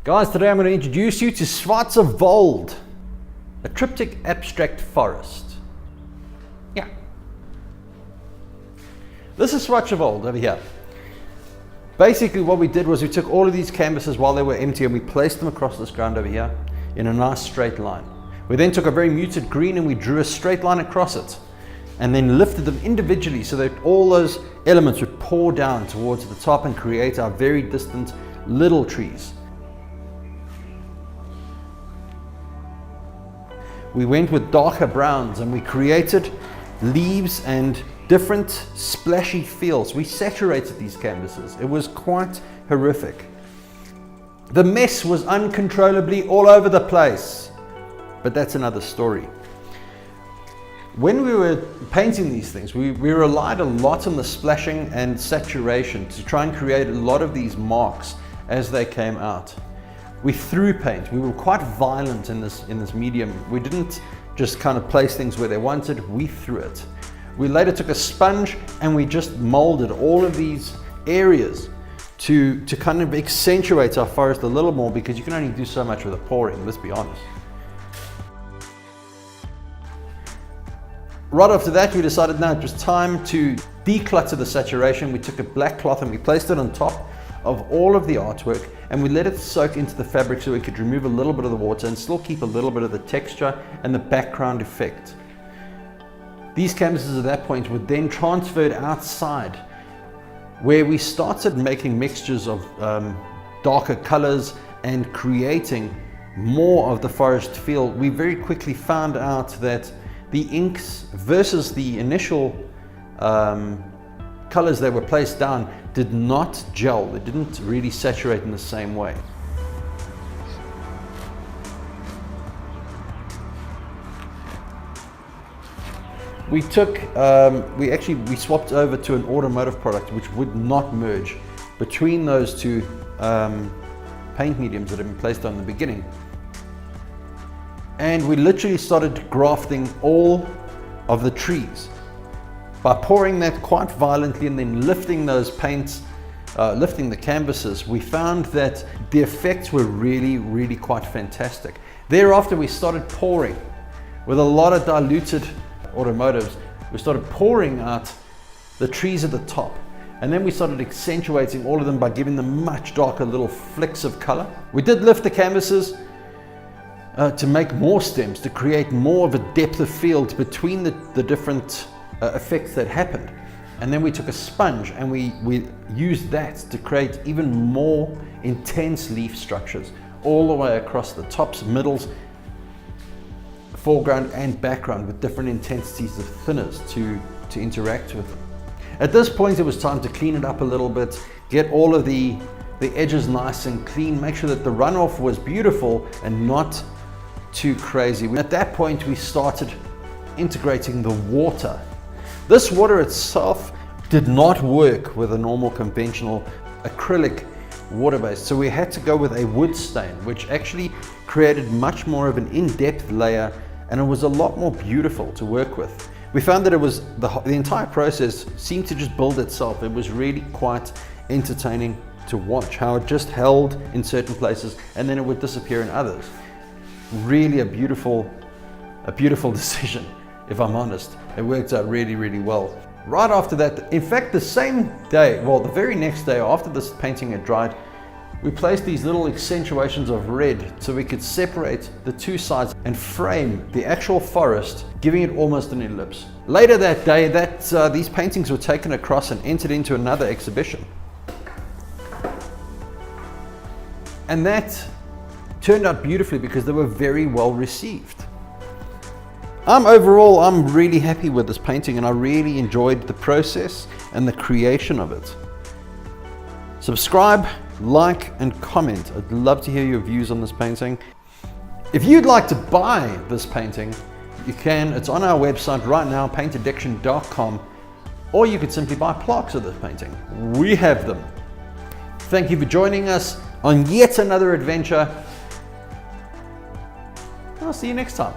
Guys, today I'm going to introduce you to Schwarzwald, a Triptych Abstract forest. Yeah. This is Schwarzwald over here. Basically what we did was we took all of these canvases while they were empty and we placed them across this ground over here in a nice straight line. We then took a very muted green and we drew a straight line across it and then lifted them individually so that all those elements would pour down towards the top and create our very distant little trees. We went with darker browns and we created leaves and different splashy feels. We saturated these canvases. It was quite horrific. The mess was uncontrollably all over the place, but that's another story. When we were painting these things, we relied a lot on the splashing and saturation to try and create a lot of these marks as they came out. We threw paint. We were quite violent in this medium. We didn't just kind of place things where they wanted, we threw it. We later took a sponge and we just molded all of these areas to kind of accentuate our forest a little more, because you can only do so much with a pouring, let's be honest. Right after that, we decided now it was time to declutter the saturation. We took a black cloth and we placed it on top of all of the artwork and we let it soak into the fabric so we could remove a little bit of the water and still keep a little bit of the texture and the background effect. These canvases at that point were then transferred outside, where we started making mixtures of darker colors and creating more of the forest feel. We very quickly found out that the inks versus the initial colors that were placed down did not gel. They didn't really saturate in the same way. We took, we swapped over to an automotive product which would not merge between those two paint mediums that had been placed on in the beginning. And we literally started grafting all of the trees by pouring that quite violently and then lifting those paints, lifting the canvases. We found that the effects were really quite fantastic. Thereafter we started pouring with a lot of diluted automotives. We started pouring out the trees at the top, and then we started accentuating all of them by giving them much darker little flicks of color. We did lift the canvases to make more stems, to create more of a depth of field between the different effects that happened. And then we took a sponge and we used that to create even more intense leaf structures all the way across the tops, middles, foreground and background, with different intensities of thinners to interact with. At this point it was time to clean it up a little bit, get all of the edges nice and clean, make sure that the runoff was beautiful and not too crazy. At that point we started integrating the water. This water itself did not work with a normal conventional acrylic water base, so we had to go with a wood stain, which actually created much more of an in-depth layer, and it was a lot more beautiful to work with. We found that it was the entire process seemed to just build itself. It was really quite entertaining to watch how it just held in certain places and then it would disappear in others. Really a beautiful decision, if I'm honest. It worked out really well. Right after that, in fact the same day, well the very next day after this painting had dried, we placed these little accentuations of red so we could separate the two sides and frame the actual forest, giving it almost an ellipse. Later that day, these paintings were taken across and entered into another exhibition. And that turned out beautifully because they were very well received. Overall, I'm really happy with this painting and I really enjoyed the process and the creation of it. Subscribe, like and comment. I'd love to hear your views on this painting. If you'd like to buy this painting, you can. It's on our website right now, paintaddiction.com, or you could simply buy plaques of this painting. We have them. Thank you for joining us on yet another adventure. I'll see you next time.